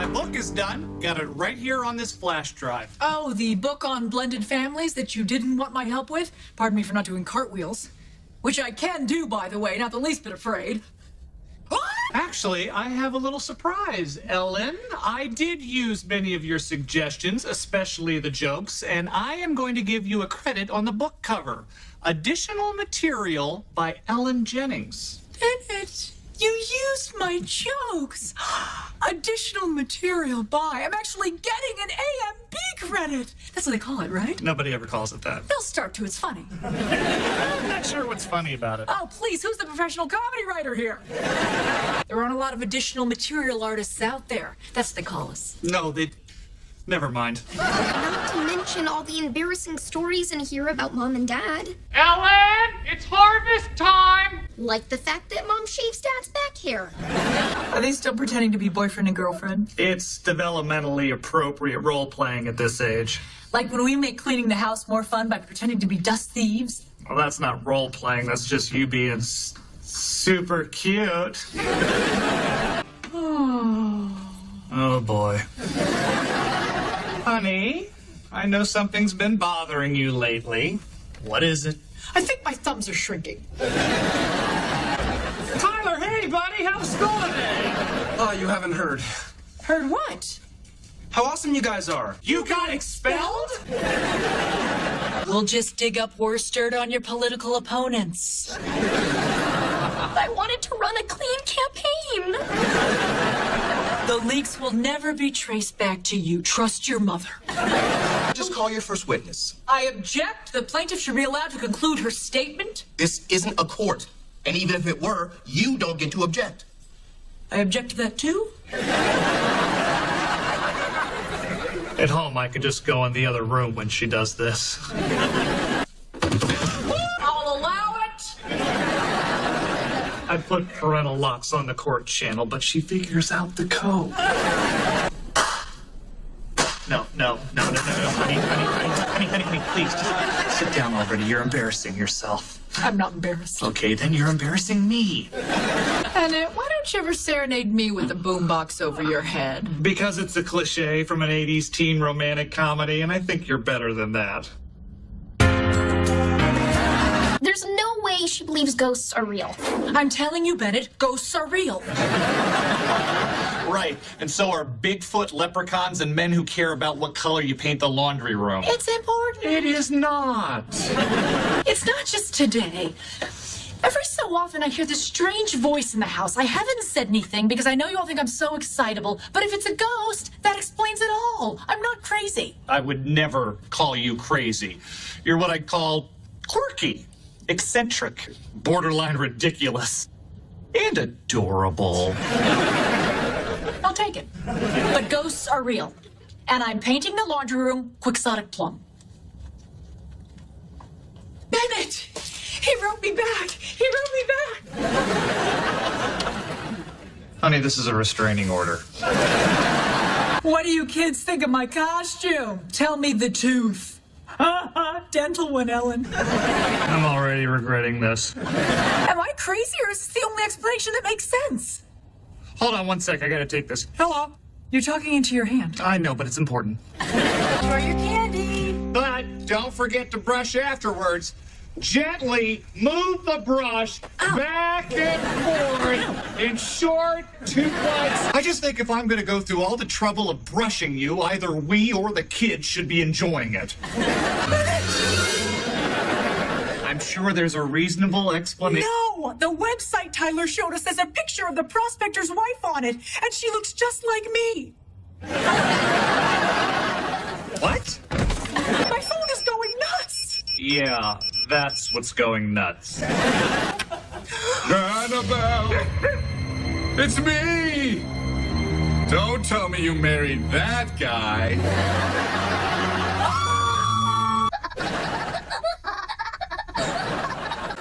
My book is done. Got it right here on this flash drive. Oh, the book on blended families that you didn't want my help with? Pardon me for not doing cartwheels. Which I can do, by the way, not the least bit afraid. Actually, I have a little surprise, Ellen. I did use many of your suggestions, especially the jokes, and I am going to give you a credit on the book cover. Additional material by Ellen Jennings. Bennett, you used my jokes. Additional material by. I'm actually getting an AMB credit. That's what they call it, right? Nobody ever calls it that. They'll start to. It's funny. I'm not sure what's funny about it. Oh, please, who's the professional comedy writer here? There aren't a lot of additional material artists out there. That's what they call us. No, they... Never mind. Not to mention all the embarrassing stories in here about Mom and Dad. Ellen, it's harvest time! Like the fact that Mom shaves Dad's back hair. Are they still pretending to be boyfriend and girlfriend? It's developmentally appropriate role-playing at this age. Like when we make cleaning the house more fun by pretending to be dust thieves? Well, that's not role-playing. That's just you being super cute. Oh, boy. Honey, I know something's been bothering you lately. What is it? I think my thumbs are shrinking. Tyler, hey, buddy, how's school today? Oh, you haven't heard. Heard what? How awesome you guys are. You got expelled? We'll just dig up worse dirt on your political opponents. I wanted to run a clean campaign. The leaks will never be traced back to you. Trust your mother. Just call your first witness. I object. The plaintiff should be allowed to conclude her statement. This isn't a court. And even if it were, you don't get to object. I object to that too. At home, I could just go in the other room when she does this. I'll allow it. I put parental locks on the court channel, but she figures out the code. No, honey, please, just sit down already. You're embarrassing yourself. I'm not embarrassed. Okay, then you're embarrassing me. Bennett, why don't you ever serenade me with a boombox over your head? Because it's a cliche from an 80s teen romantic comedy, and I think you're better than that. There's no way she believes ghosts are real. I'm telling you, Bennett, ghosts are real. Right, and so are Bigfoot, leprechauns, and men who care about what color you paint the laundry room. It's important. It is not. It's not just today. Every so often I hear this strange voice in the house. I haven't said anything because I know you all think I'm so excitable, but if it's a ghost, that explains it all. I'm not crazy. I would never call you crazy. You're what I'd call quirky, eccentric, borderline ridiculous, and adorable. I'll take it. But ghosts are real. And I'm painting the laundry room quixotic plum. Bennett! He wrote me back! He wrote me back! Honey, this is a restraining order. What do you kids think of my costume? Tell me the truth. Dental one, Ellen. I'm already regretting this. Am I crazy or is this the only explanation that makes sense? Hold on one sec, I gotta take this. Hello. You're talking into your hand. I know, but it's important. Enjoy your candy. But don't forget to brush afterwards. Gently move the brush back and forth in short 2 bites. I just think if I'm going to go through all the trouble of brushing you, either we or the kids should be enjoying it. I'm sure there's a reasonable explanation. No! The website Tyler showed us has a picture of the prospector's wife on it, and she looks just like me. What? My phone is going nuts. Yeah, that's what's going nuts. Annabelle! It's me! Don't tell me you married that guy.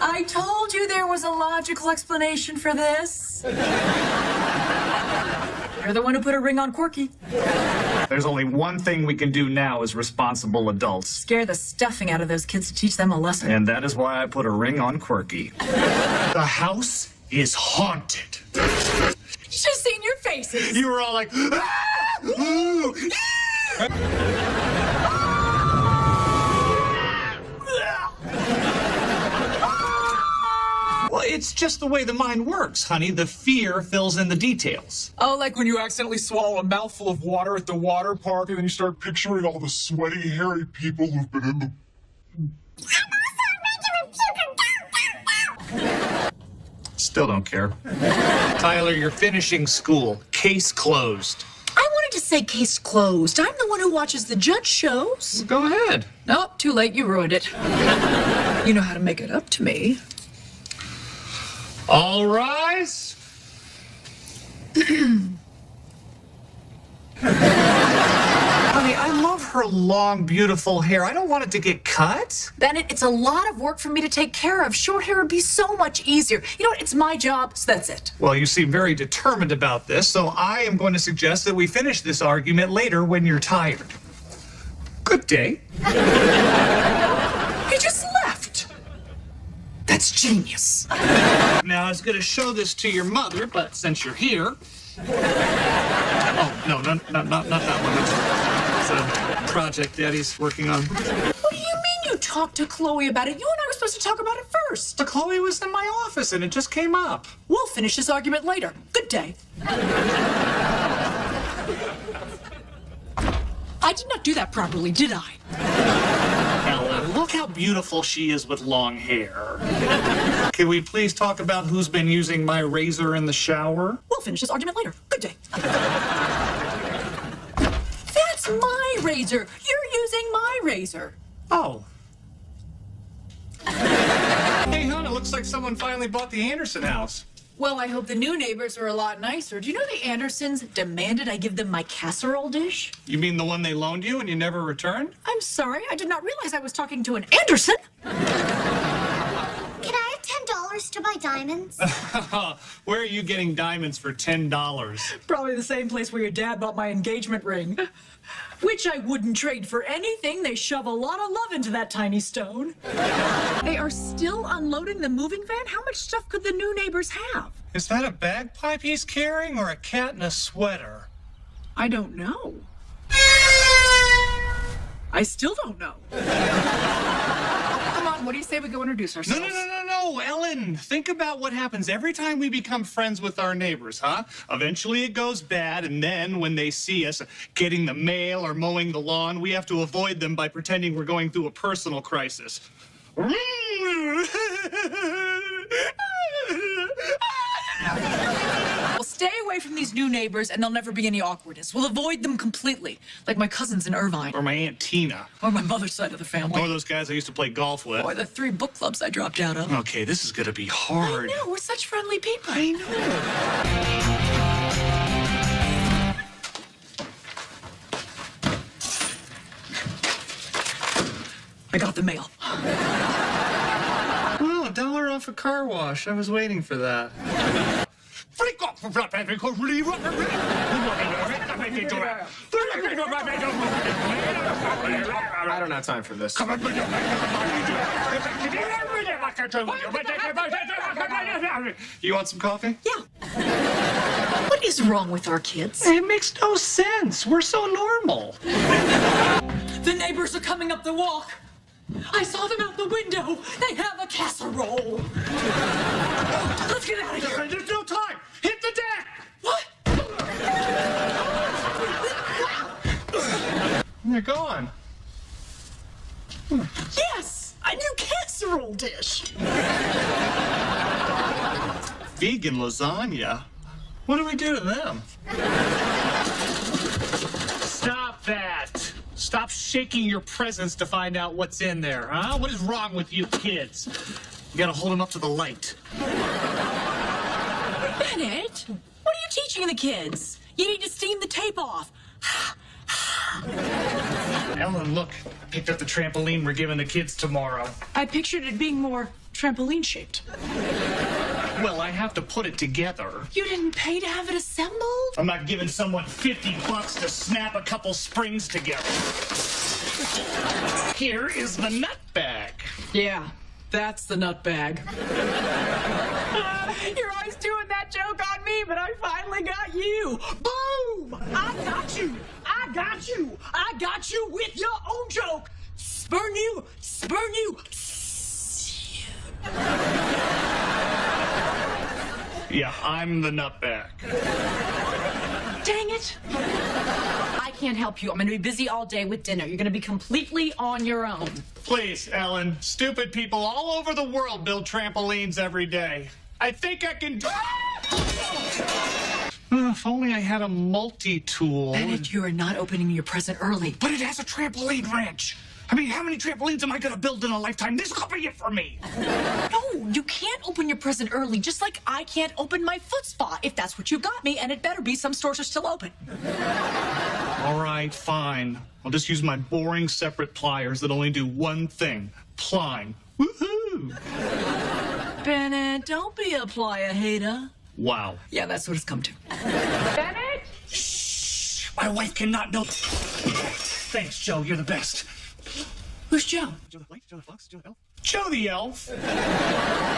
I told you there was a logical explanation for this. You're the one who put a ring on Quirky. There's only one thing we can do now as responsible adults. Scare the stuffing out of those kids to teach them a lesson. And that is why I put a ring on Quirky. The house is haunted. Just seen your faces. You were all like, ah! Well, it's just the way the mind works, honey. The fear fills in the details. Oh, like when you accidentally swallow a mouthful of water at the water park and then you start picturing all the sweaty, hairy people who've been in the... Still don't care. Tyler, you're finishing school. Case closed. I wanted to say case closed. I'm the one who watches the judge shows. Go ahead. Nope, too late. You ruined it. You know how to make it up to me. All rise. Honey, I love her long, beautiful hair. I don't want it to get cut. Bennett, it's a lot of work for me to take care of. Short hair would be so much easier. You know what? It's my job, so that's it. Well, you seem very determined about this, so I am going to suggest that we finish this argument later when you're tired. Good day. He just left. That's genius. Now, I was going to show this to your mother, but since you're here... Oh, no, not that one. It's a project Daddy's working on. What do you mean you talked to Chloe about it? You and I were supposed to talk about it first. But Chloe was in my office, and it just came up. We'll finish this argument later. Good day. I did not do that properly, did I? Ellen, look how beautiful she is with long hair. Can we please talk about who's been using my razor in the shower? We'll finish this argument later. Good day. That's my razor. You're using my razor. Oh. Hey, hon, it looks like someone finally bought the Anderson house. Well, I hope the new neighbors are a lot nicer. Do you know the Andersons demanded I give them my casserole dish? You mean the one they loaned you and you never returned? I'm sorry, I did not realize I was talking to an Anderson. Can I have $10 to buy diamonds? Where are you getting diamonds for $10? Probably the same place where your dad bought my engagement ring. Which I wouldn't trade for anything. They shove a lot of love into that tiny stone. They are still unloading the moving van? How much stuff could the new neighbors have? Is that a bagpipe he's carrying or a cat in a sweater? I don't know. I still don't know. Come on, what do you say we go introduce ourselves? No, Ellen. Think about what happens every time we become friends with our neighbors, huh? Eventually it goes bad, and then when they see us getting the mail or mowing the lawn, we have to avoid them by pretending we're going through a personal crisis. Well, stay away from these new neighbors and there'll never be any awkwardness. We'll avoid them completely. Like my cousins in Irvine. Or my Aunt Tina. Or my mother's side of the family. Or those guys I used to play golf with. Or the 3 book clubs I dropped out of. Okay, this is gonna be hard. I know, we're such friendly people. I know. I got the mail. Oh, $1 off a car wash. I was waiting for that. I don't have time for this. You want some coffee? Yeah. What is wrong with our kids? It makes no sense. We're so normal. The neighbors are coming up the walk. I saw them out the window. They have a casserole. Let's get out of here. There's no time. Hit the deck. What? They're gone. Yes, a new casserole dish. Vegan lasagna? What do we do to them? Stop that. Stop shaking your presents to find out what's in there, huh? What is wrong with you kids? You gotta hold them up to the light. Bennett, what are you teaching the kids? You need to steam the tape off. Ellen, look. I picked up the trampoline we're giving the kids tomorrow. I pictured it being more trampoline-shaped. Well, I have to put it together. You didn't pay to have it assembled? I'm not giving someone $50 to snap a couple springs together. Here is the nut bag. Yeah, that's the nut bag. You're always doing that joke on me, but I finally got you. Boom! I got you. you. I got you. I got you with your own joke. Spurn you. Yeah, I'm the nutbag. Dang it. I can't help you. I'm going to be busy all day with dinner. You're going to be completely on your own. Please, Ellen. Stupid people all over the world build trampolines every day. I think I can do... If only I had a multi-tool. Bennett, you are not opening your present early. But it has a trampoline wrench. I mean, how many trampolines am I going to build in a lifetime? This could be it for me. No, you can't open your present early, just like I can't open my foot spa if that's what you got me, and it better be. Some stores are still open. All right, fine. I'll just use my boring separate pliers that only do one thing. Plying. Woohoo! Bennett, don't be a plier hater. Wow. Yeah, that's what it's come to. Bennett? Shh! My wife cannot know. Thanks, Joe. You're the best. Who's Joe? Joe the Fox? Joe the Elf? Joe the Elf.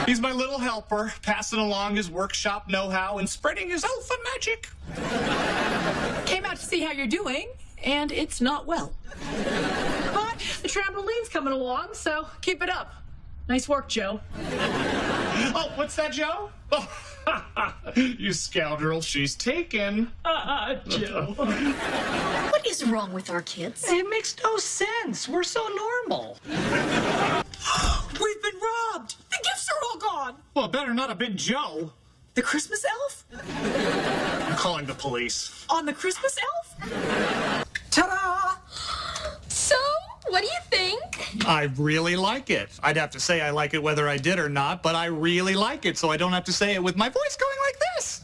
He's my little helper, passing along his workshop know-how and spreading his elf magic. Came out to see how you're doing, and it's not well. But the trampoline's coming along, so keep it up. Nice work, Joe. Oh, what's that, Joe? Oh, you scoundrel, she's taken. Joe. What is wrong with our kids? It makes no sense. We're so normal. We've been robbed. The gifts are all gone. Well, it better not have been Joe. The Christmas elf? I'm calling the police. On the Christmas elf? Ta-da! So, what do you think? I really like it. I'd have to say I like it whether I did or not, but I really like it, so I don't have to say it with my voice going like this.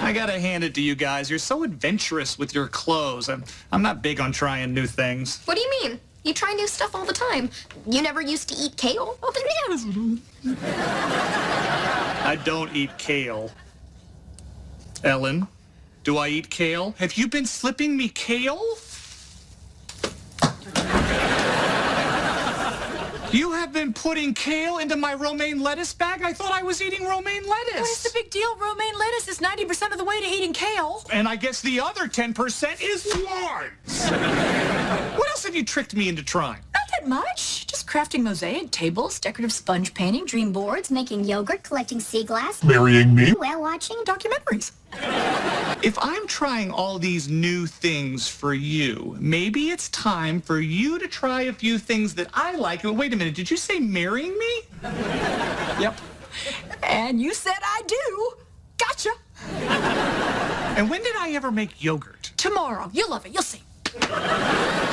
I gotta hand it to you guys. You're so adventurous with your clothes. I'm not big on trying new things. What do you mean? You try new stuff all the time. You never used to eat kale? I don't eat kale. Ellen, do I eat kale? Have you been slipping me kale? You have been putting kale into my romaine lettuce bag? I thought I was eating romaine lettuce. What's the big deal? Romaine lettuce is 90% of the way to eating kale. And I guess the other 10% is worms. What else have you tricked me into trying? Not that much. Just crafting mosaic tables, decorative sponge painting, Dream boards, making yogurt, collecting sea glass, Marrying me? whale watching, documentaries. If I'm trying all these new things for you, maybe it's time for you to try a few things that I like. Wait a minute, did you say marrying me? Yep. And you said I do. Gotcha. And when did I ever make yogurt? Tomorrow. You'll love it. You'll see.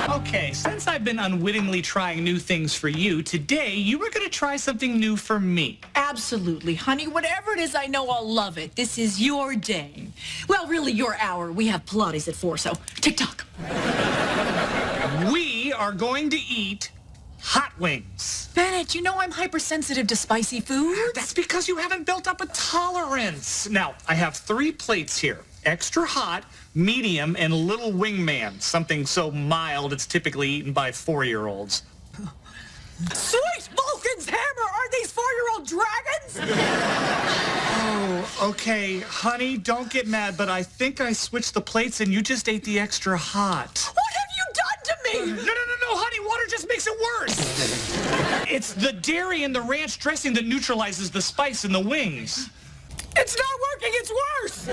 Okay, since I've been unwittingly trying new things for you, today you were going to try something new for me. Absolutely, honey. Whatever it is, I know I'll love it. This is your day. Well, really, your hour. We have Pilates at 4, so tick-tock. We are going to eat hot wings. Bennett, you know I'm hypersensitive to spicy food. That's because you haven't built up a tolerance. Now, I have 3 plates here. Extra hot, medium, and little wingman. Something so mild it's typically eaten by 4-year-olds. Sweet Vulcan's hammer! Are these 4-year-old dragons? Oh, okay. Honey, don't get mad, but I think I switched the plates and you just ate the extra hot. What have you done to me? No, honey, water just makes it worse. It's the dairy and the ranch dressing that neutralizes the spice in the wings. It's not working, it's worse!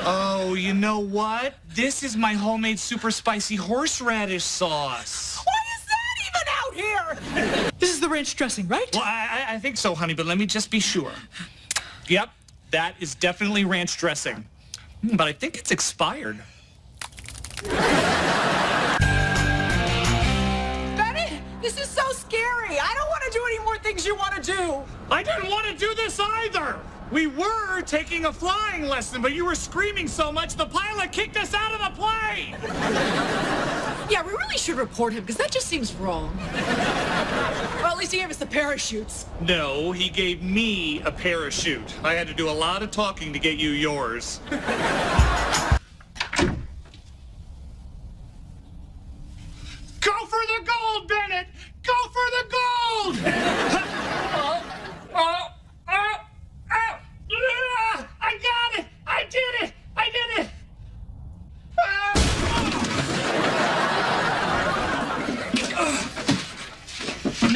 Oh, you know what? This is my homemade super spicy horseradish sauce. Why is that even out here? This is the ranch dressing, right? Well, I think so, honey, but let me just be sure. Yep, that is definitely ranch dressing. But I think it's expired. Benny, this is so scary. I don't want to do any more things you want to do. I didn't want to do this either. We were taking a flying lesson, but you were screaming so much the pilot kicked us out of the plane. Yeah, we really should report him, because that just seems wrong. Well, at least he gave us the parachutes. No, he gave me a parachute. I had to do a lot of talking to get you yours. Go for the gold, Bennett! Go for the gold! I got it! I did it! I did it!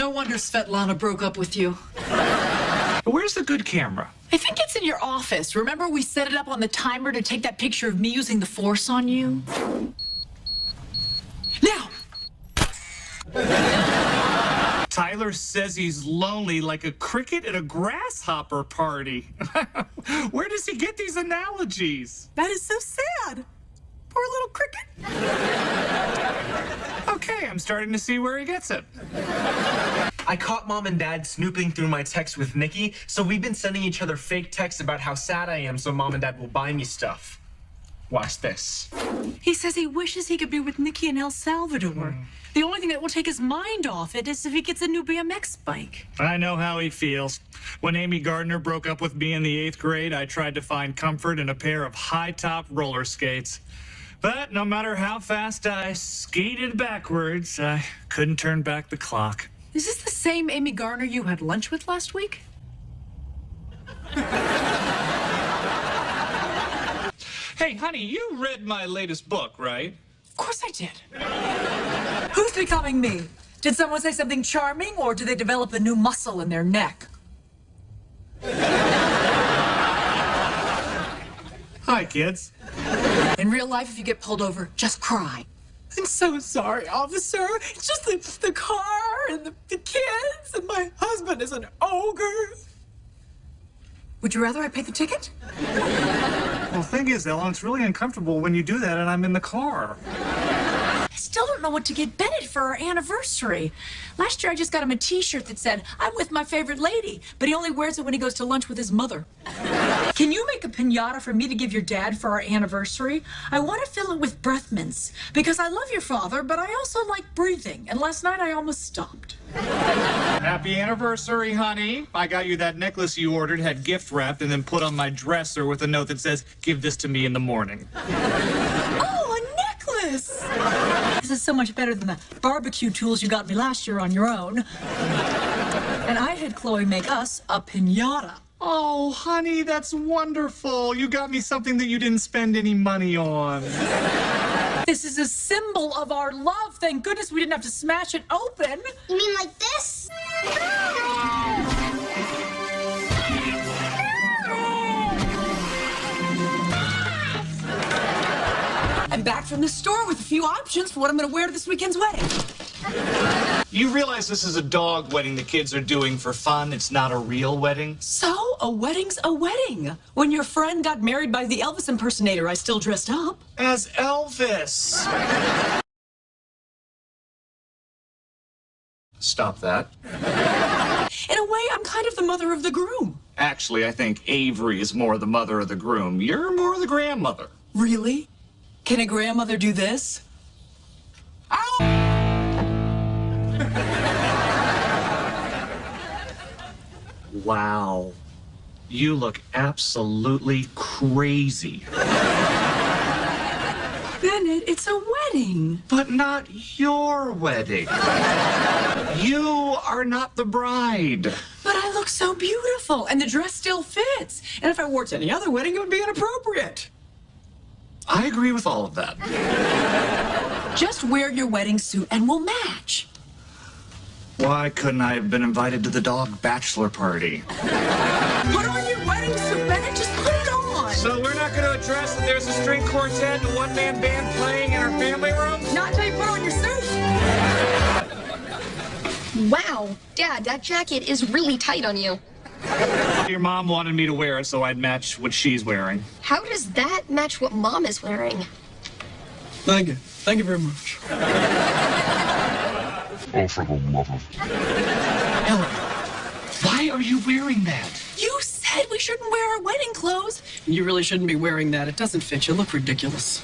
No wonder Svetlana broke up with you. Where's the good camera? I think it's in your office. Remember we set it up on the timer to take that picture of me using the force on you? Now! Tyler says he's lonely like a cricket at a grasshopper party. Where does he get these analogies? That is so sad. Poor little cricket. Okay, I'm starting to see where he gets it. I caught Mom and Dad snooping through my text with Nikki, so we've been sending each other fake texts about how sad I am so Mom and Dad will buy me stuff. Watch this. He says he wishes he could be with Nikki in El Salvador. The only thing that will take his mind off it is if he gets a new BMX bike. I know how he feels. When Amy Gardner broke up with me in the 8th grade, I tried to find comfort in a pair of high-top roller skates. But no matter how fast I skated backwards, I couldn't turn back the clock. Is this the same Amy Garner you had lunch with last week? Hey, honey, you read my latest book, right? Of course I did. Who's becoming me? Did someone say something charming, or did they develop a new muscle in their neck? Hi, kids. In real life, if you get pulled over, just cry. I'm so sorry, officer. It's just the car and the kids, and my husband is an ogre. Would you rather I pay the ticket? Well, the thing is, Ellen, it's really uncomfortable when you do that and I'm in the car. I still don't know what to get Bennett for our anniversary. Last year, I just got him a T-shirt that said, "I'm with my favorite lady," but he only wears it when he goes to lunch with his mother. Can you make a piñata for me to give your dad for our anniversary? I want to fill it with breath mints, because I love your father, but I also like breathing, and last night I almost stopped. Happy anniversary, honey. I got you that necklace you ordered, had gift wrapped, and then put on my dresser with a note that says, "Give this to me in the morning." Oh, a necklace! This is so much better than the barbecue tools you got me last year on your own. And I had Chloe make us a piñata. Oh, honey, that's wonderful. You got me something that you didn't spend any money on. This is a symbol of our love. Thank goodness we didn't have to smash it open. You mean like this? I'm back from the store with a few options for what I'm going to wear to this weekend's wedding. You realize this is a dog wedding the kids are doing for fun. It's not a real wedding. So, a wedding's a wedding. When your friend got married by the Elvis impersonator, I still dressed up. As Elvis. Stop that. In a way, I'm kind of the mother of the groom. Actually, I think Avery is more the mother of the groom. You're more the grandmother. Really? Can a grandmother do this? Ow! Wow. You look absolutely crazy. Bennett, it's a wedding. But not your wedding. You are not the bride. But I look so beautiful, and the dress still fits. And if I wore it to any other wedding, it would be inappropriate. I agree with all of that. Just wear your wedding suit and we'll match. Why couldn't I have been invited to the dog bachelor party? Put on your wedding suit, Bennett. Just put it on. So we're not going to address that there's a string quartet and a one-man band playing in our family room? Not until you put on your suit. Wow, Dad, that jacket is really tight on you. Your mom wanted me to wear it so I'd match what she's wearing. How does that match what Mom is wearing? Thank you. Thank you very much. Oh, for the love of... Ellen, why are you wearing that? You said we shouldn't wear our wedding clothes. You really shouldn't be wearing that. It doesn't fit you. Look ridiculous.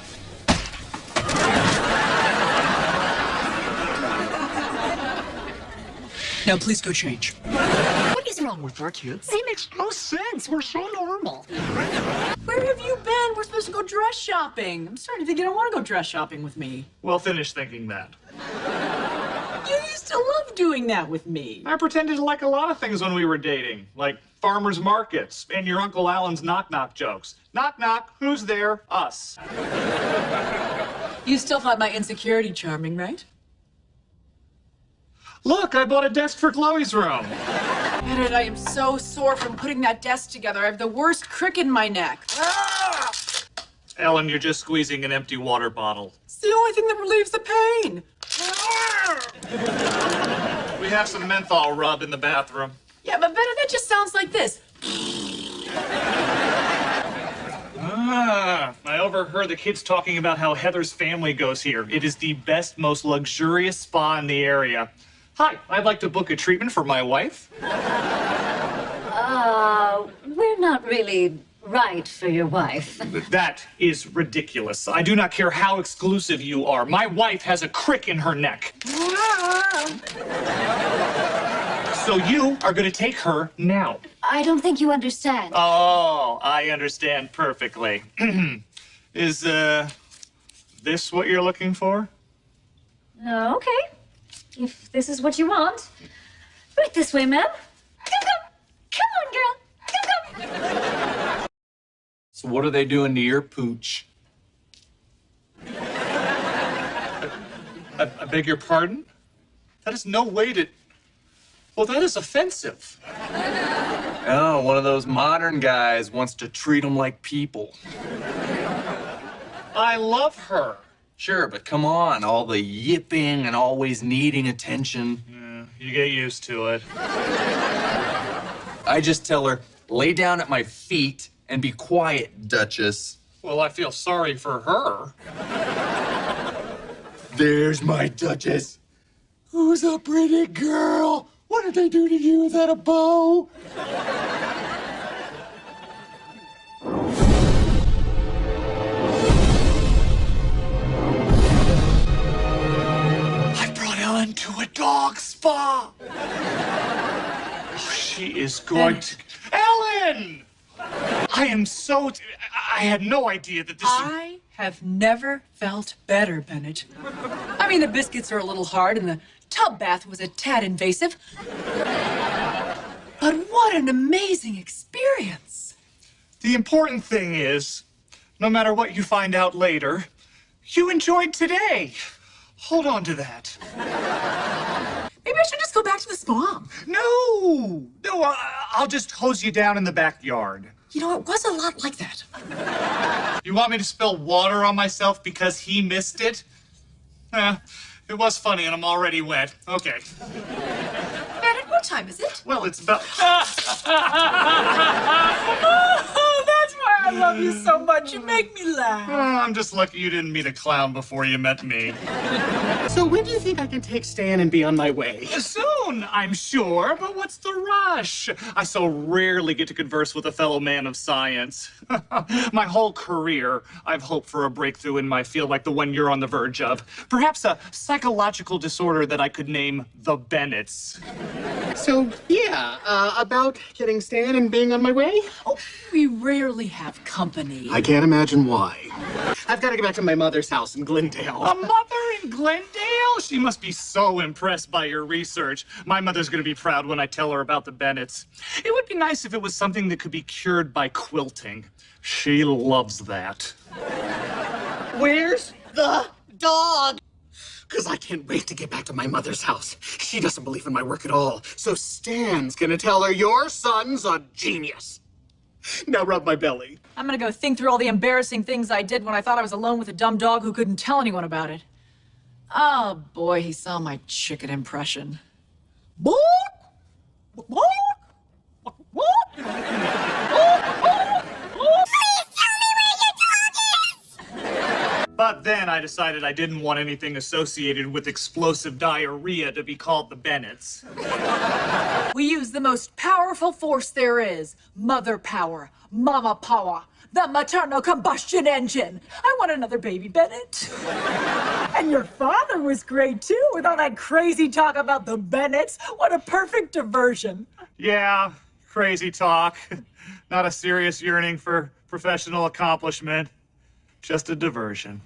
Now, please go change. What is wrong with our kids? It makes no sense. We're so normal. Where have you been? We're supposed to go dress shopping. I'm starting to think you don't want to go dress shopping with me. Well, finish thinking that. You used to love doing that with me. I pretended to like a lot of things when we were dating, like farmers markets and your Uncle Alan's knock-knock jokes. Knock, knock, who's there? Us. You still find my insecurity charming, right? Look, I bought a desk for Chloe's room. Bennett, I am so sore from putting that desk together. I have the worst crick in my neck. Ellen, you're just squeezing an empty water bottle. It's the only thing that relieves the pain. We have some menthol rub in the bathroom. Yeah, but Bennett, that just sounds like this. I overheard the kids talking about how Heather's family goes here. It is the best, most luxurious spa in the area. Hi, I'd like to book a treatment for my wife. We're not really right for your wife. That is ridiculous. I do not care how exclusive you are. My wife has a crick in her neck. So you are going to take her now. I don't think you understand. Oh, I understand perfectly. Is, this what you're looking for? Okay. If this is what you want. Right this way, ma'am. Come on, girl. Come. So what are they doing to your pooch? I beg your pardon? That is no way to... Well, that is offensive. Oh, one of those modern guys wants to treat them like people. I love her. Sure, but come on, all the yipping and always needing attention. Yeah, you get used to it. I just tell her, lay down at my feet and be quiet, Duchess. Well, I feel sorry for her. There's my Duchess. Who's a pretty girl? What did they do to you? Is that a bow? I brought Ellen to a dog spa. Oh, she is going to... Ellen! I am so... I had no idea that this... I have never felt better, Bennett. I mean, the biscuits are a little hard and the tub bath was a tad invasive. But what an amazing experience. The important thing is, no matter what you find out later, you enjoyed today. Hold on to that. Maybe I should just go back to the spa. No, I'll just hose you down in the backyard. You know, it was a lot like that. You want me to spill water on myself because he missed it? It was funny and I'm already wet. Okay. Bennett, what time is it? Well, it's about... Oh, that's why I love you so much. You make me laugh. Oh, I'm just lucky you didn't meet a clown before you met me. So when do you think I can take Stan and be on my way? Soon, I'm sure, but what's the rush? I so rarely get to converse with a fellow man of science. My whole career, I've hoped for a breakthrough in my field like the one you're on the verge of. Perhaps a psychological disorder that I could name the Bennetts. So, yeah, about getting Stan and being on my way? Oh, we rarely have company. I can't imagine why. I've got to get back to my mother's house in Glendale. A mother in Glendale? She must be so impressed by your research. My mother's going to be proud when I tell her about the Bennetts. It would be nice if it was something that could be cured by quilting. She loves that. Where's the dog? Because I can't wait to get back to my mother's house. She doesn't believe in my work at all. So Stan's gonna tell her your son's a genius. Now rub my belly. I'm gonna go think through all the embarrassing things I did when I thought I was alone with a dumb dog who couldn't tell anyone about it. Oh boy, he saw my chicken impression. Boop! Boop! But then I decided I didn't want anything associated with explosive diarrhea to be called the Bennetts. We use the most powerful force there is. Mother power. Mama power. The maternal combustion engine. I want another baby, Bennett. And your father was great, too, with all that crazy talk about the Bennetts. What a perfect diversion. Yeah, crazy talk. Not a serious yearning for professional accomplishment. Just a diversion.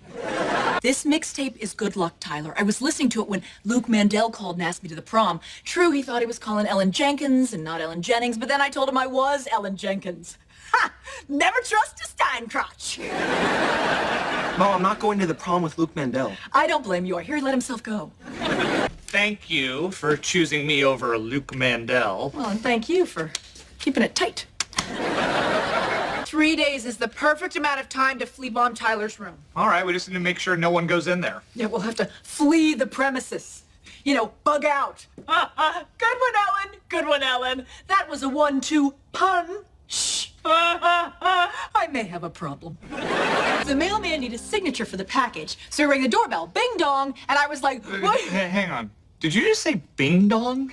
This mixtape is good luck, Tyler. I was listening to it when Luke Mandel called and asked me to the prom. True, he thought he was calling Ellen Jenkins and not Ellen Jennings, but then I told him I was Ellen Jenkins. Ha! Never trust a Steincrotch. Mom, I'm not going to the prom with Luke Mandel. I don't blame you. I hear he let himself go. thank you for choosing me over Luke Mandel. Well, and thank you for keeping it tight. 3 days is the perfect amount of time to flea bomb Tyler's room. All right, we just need to make sure no one goes in there. Yeah, we'll have to flee the premises. You know, bug out. Good one, Ellen. Good one, Ellen. That was a 1-2 pun. Shh. I may have a problem. The mailman needed a signature for the package, so he rang the doorbell. Bing dong. And I was like, what? Hang on. Did you just say bing dong?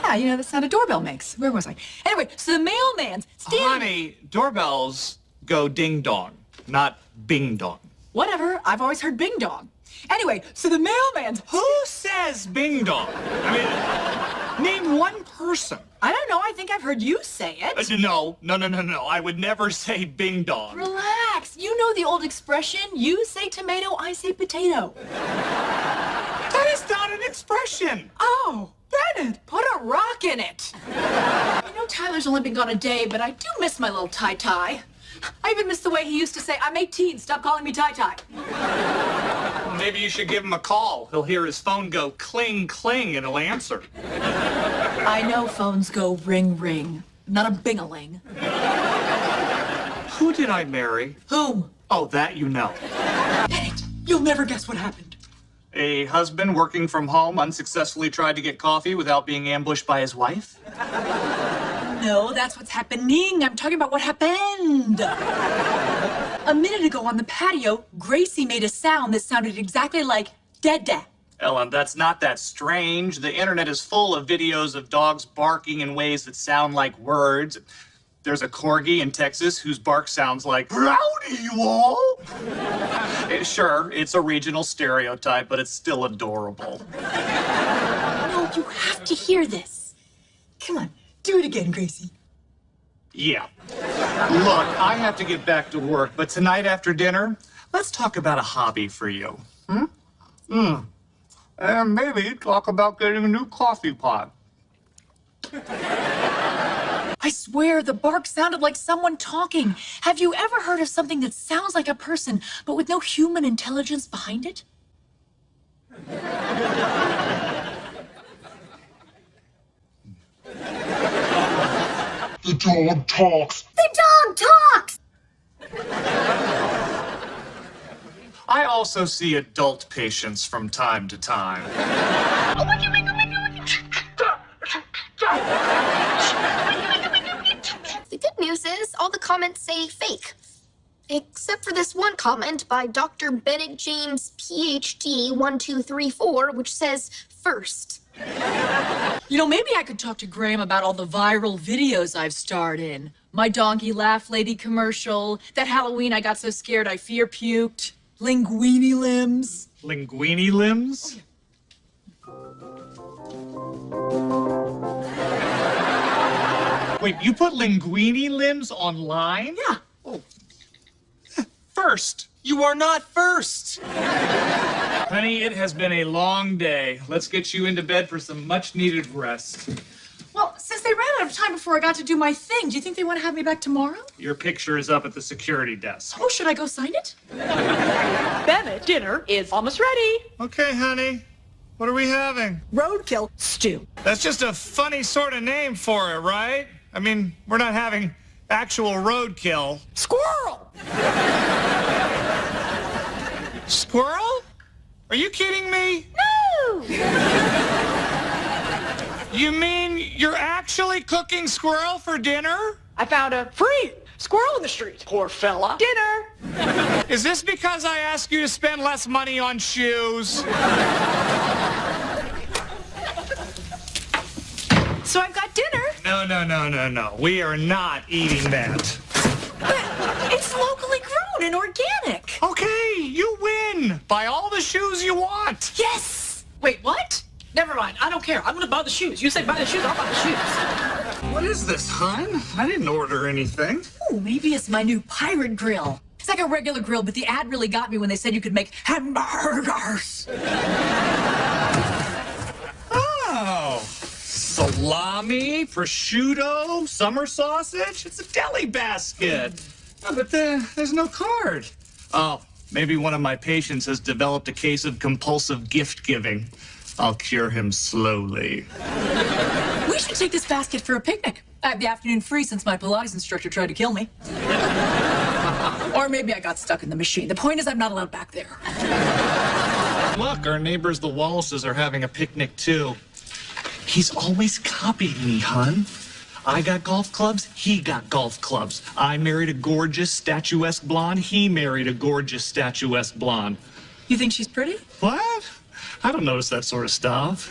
Yeah, you know, the sound a doorbell makes. Where was I? Anyway, so the mailman's standing... Honey, doorbells go ding dong, not bing dong. Whatever. I've always heard bing dong. Anyway, so the mailman's... Who says bing dong? I mean, name one person. I don't know. I think I've heard you say it. No. I would never say bing dong. Relax. You know the old expression, you say tomato, I say potato. That is not an expression. Oh, Bennett, put a rock in it. I know Tyler's only been gone a day, but I do miss my little Ty-Ty. I even miss the way he used to say, I'm 18, stop calling me Ty-Ty. Well, maybe you should give him a call. He'll hear his phone go cling, cling, and he'll answer. I know phones go ring, ring, not a bing-a-ling. Who did I marry? Whom? Oh, that you know. Bennett, you'll never guess what happened. A husband working from home unsuccessfully tried to get coffee without being ambushed by his wife? No, that's what's happening. I'm talking about what happened. A minute ago on the patio, Gracie made a sound that sounded exactly like dada. Ellen, that's not that strange. The internet is full of videos of dogs barking in ways that sound like words. There's a corgi in Texas whose bark sounds like, "Howdy, you all!" Sure, it's a regional stereotype, but it's still adorable. No, you have to hear this. Come on, do it again, Gracie. Yeah. Look, I have to get back to work, but tonight after dinner, let's talk about a hobby for you. And maybe talk about getting a new coffee pot. I swear, the bark sounded like someone talking. Have you ever heard of something that sounds like a person, but with no human intelligence behind it? The dog talks. The dog talks! I also see adult patients from time to time. The good news is all the comments say fake. Except for this one comment by Dr. Bennett James, PhD 1234, which says first. You know, maybe I could talk to Graham about all the viral videos I've starred in. My donkey laugh lady commercial, that Halloween I got so scared I fear puked, linguini limbs. Linguini limbs? Wait, you put linguini limbs online? Yeah. Oh. First. You are not first. Honey, it has been a long day. Let's get you into bed for some much-needed rest. Well, since they ran out of time before I got to do my thing, do you think they want to have me back tomorrow? Your picture is up at the security desk. Oh, should I go sign it? Bennett, dinner is almost ready. Okay, honey. What are we having? Roadkill stew. That's just a funny sort of name for it, right? I mean, we're not having actual roadkill. Squirrel. Squirrel? Are you kidding me? No. You mean you're actually cooking squirrel for dinner? I found a free squirrel in the street. Poor fella. Dinner. Is this because I asked you to spend less money on shoes? So I've got dinner. No. We are not eating that. But it's locally grown and organic. Okay, you win. Buy all the shoes you want. Yes. Wait, what? Never mind. I don't care. I'm gonna buy the shoes. You say buy the shoes, I'll buy the shoes. What is this, hon? I didn't order anything. Oh, maybe it's my new pirate grill. It's like a regular grill, but the ad really got me when they said you could make hamburgers. Oh. Salami, prosciutto, summer sausage. It's a deli basket. Oh, but there's no card. Oh, Maybe one of my patients has developed a case of compulsive gift giving. I'll cure him slowly. We should take this basket for a picnic. I have the afternoon free since my Pilates instructor tried to kill me. Or maybe I got stuck in the machine. The point is I'm not allowed back there. Look, our neighbors, the Wallaces, are having a picnic too. He's always copied me, hun. I got golf clubs, he got golf clubs. I married a gorgeous, statuesque blonde, he married a gorgeous, statuesque blonde. You think she's pretty? What? I don't notice that sort of stuff.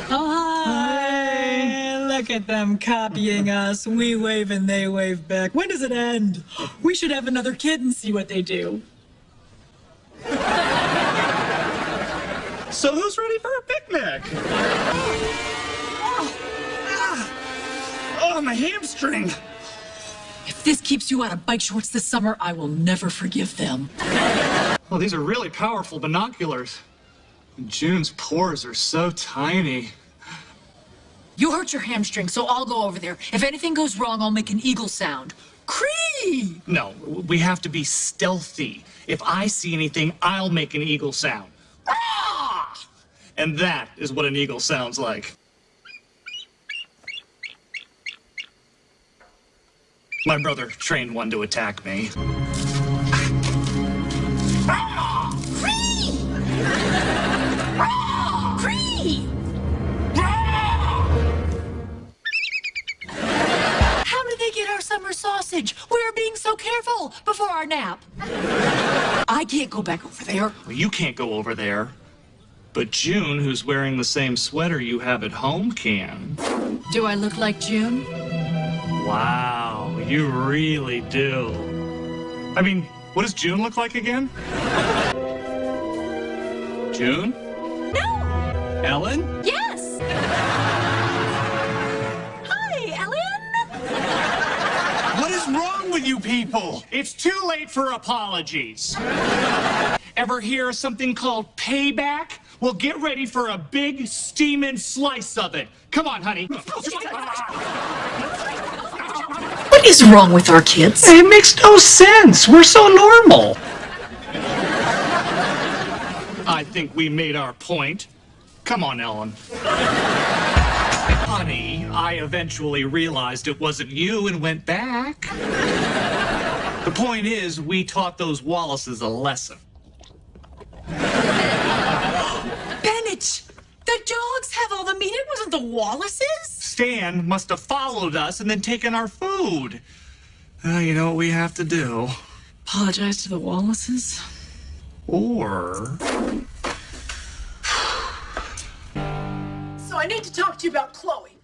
Oh, hi. Look at them copying us. We wave and they wave back. When does it end? We should have another kid and see what they do. So who's ready for a picnic? Oh, my hamstring. If this keeps you out of bike shorts this summer, I will never forgive them. Well, these are really powerful binoculars. June's pores are so tiny. You hurt your hamstring, so I'll go over there. If anything goes wrong, I'll make an eagle sound. Cree! No, we have to be stealthy. If I see anything, I'll make an eagle sound. Ah! And that is what an eagle sounds like. My brother trained one to attack me. Cree! Cree! How did they get our summer sausage? We were being so careful before our nap. I can't go back over there. Well, you can't go over there. But June, who's wearing the same sweater you have at home, can. Do I look like June? Wow, you really do. I mean, what does June look like again? June? No! Ellen? Yes! Hi, Ellen! What is wrong with you people? It's too late for apologies. Ever hear of something called payback? Well, get ready for a big steaming slice of it. Come on, honey. What is wrong with our kids? It makes no sense. We're so normal. I think we made our point. Come on, Ellen. Honey, I eventually realized it wasn't you and went back. The point is, we taught those Wallaces a lesson. Bennett! The dogs have all the meat. It wasn't the Wallaces. Stan must have followed us and then taken our food. You know what we have to do? Apologize to the Wallaces? Or... So I need to talk to you about Chloe.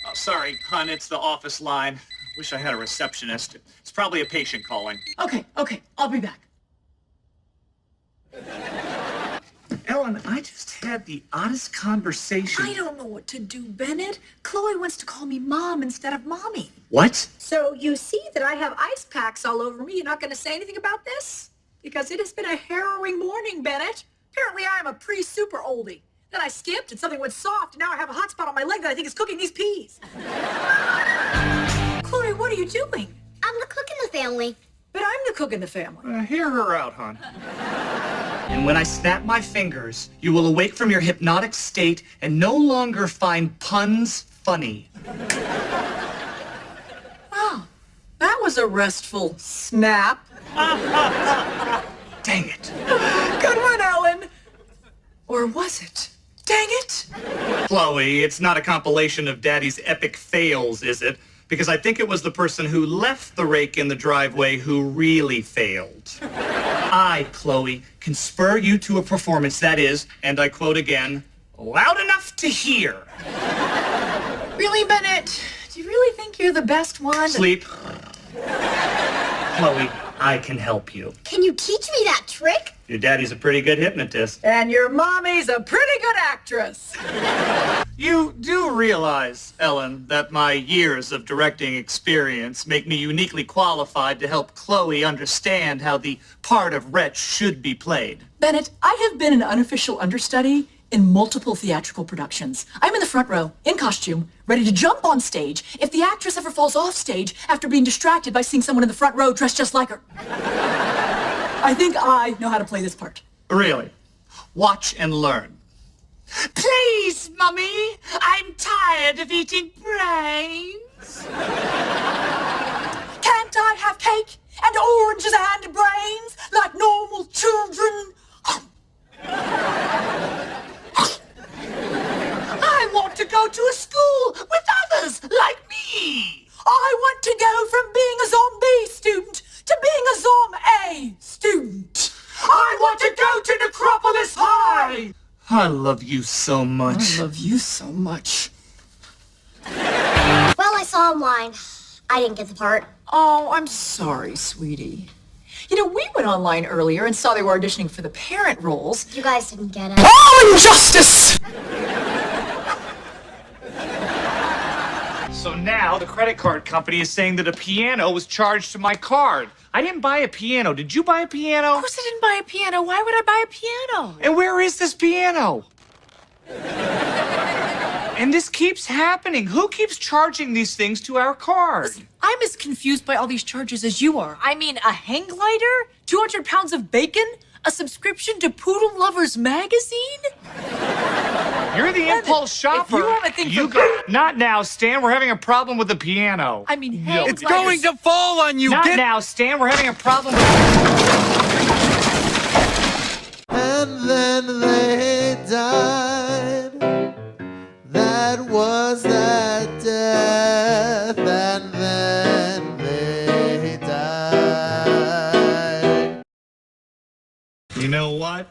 Oh, sorry, hon, it's the office line. Wish I had a receptionist. It's probably a patient calling. Okay, I'll be back. Ellen, I just had the oddest conversation. I don't know what to do, Bennett. Chloe wants to call me Mom instead of Mommy. What? So you see that I have ice packs all over me. You're not going to say anything about this? Because it has been a harrowing morning, Bennett. Apparently I am a pre-super oldie. Then I skipped and something went soft, and now I have a hot spot on my leg that I think is cooking these peas. Chloe, what are you doing? I'm the cook in the family. But I'm the cook in the family. Hear her out, hon. And when I snap my fingers, you will awake from your hypnotic state and no longer find puns funny. Oh, that was a restful snap. Dang it. Good one, Ellen. Or was it? Dang it. Chloe, it's not a compilation of Daddy's epic fails, is it? Because I think it was the person who left the rake in the driveway who really failed. I, Chloe, can spur you to a performance that is, and I quote again, loud enough to hear. Really, Bennett? Do you really think you're the best one? Sleep. Chloe, I can help you. Can you teach me that trick? Your daddy's a pretty good hypnotist. And your mommy's a pretty good actress. You do realize, Ellen, that my years of directing experience make me uniquely qualified to help Chloe understand how the part of Wretch should be played. Bennett, I have been an unofficial understudy in multiple theatrical productions. I'm in the front row, in costume, ready to jump on stage if the actress ever falls off stage after being distracted by seeing someone in the front row dressed just like her. I think I know how to play this part. Really? Watch and learn. Please, Mummy, I'm tired of eating brains. Can't I have cake and oranges and brains like normal children? I want to go to a school with others like me. I want to go from being a zombie student to being a Zom-A student. I want to go to Necropolis High. I love you so much. I love you so much. Well, I saw him lying. I didn't get the part. Oh, I'm sorry, sweetie. You know, we went online earlier and saw they were auditioning for the parent roles. You guys didn't get it. Oh, injustice! So now the credit card company is saying that a piano was charged to my card. I didn't buy a piano. Did you buy a piano? Of course I didn't buy a piano. Why would I buy a piano? And where is this piano? And this keeps happening. Who keeps charging these things to our card? Listen, I'm as confused by all these charges as you are. I mean, a hang glider? 200 pounds of bacon? A subscription to Poodle Lovers magazine? You're the impulse shopper. If you have a thing for Not now, Stan. We're having a problem with the piano. I mean, hang It's gliders. to fall on you. Not now, Stan. We're having a problem with... And then they died. That was that death. And then they died. You know what?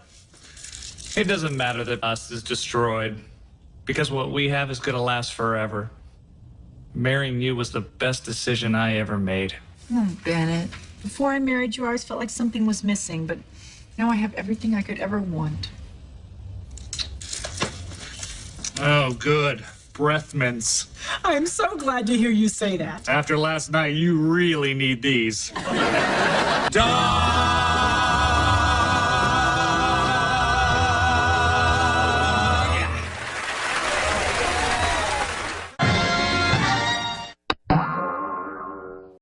It doesn't matter that us is destroyed, because what we have is gonna last forever. Marrying you was the best decision I ever made. Oh, Bennett. Before I married you, I always felt like something was missing, but now I have everything I could ever want. Oh, good. Breath mints. I'm so glad to hear you say that. After last night, you really need these.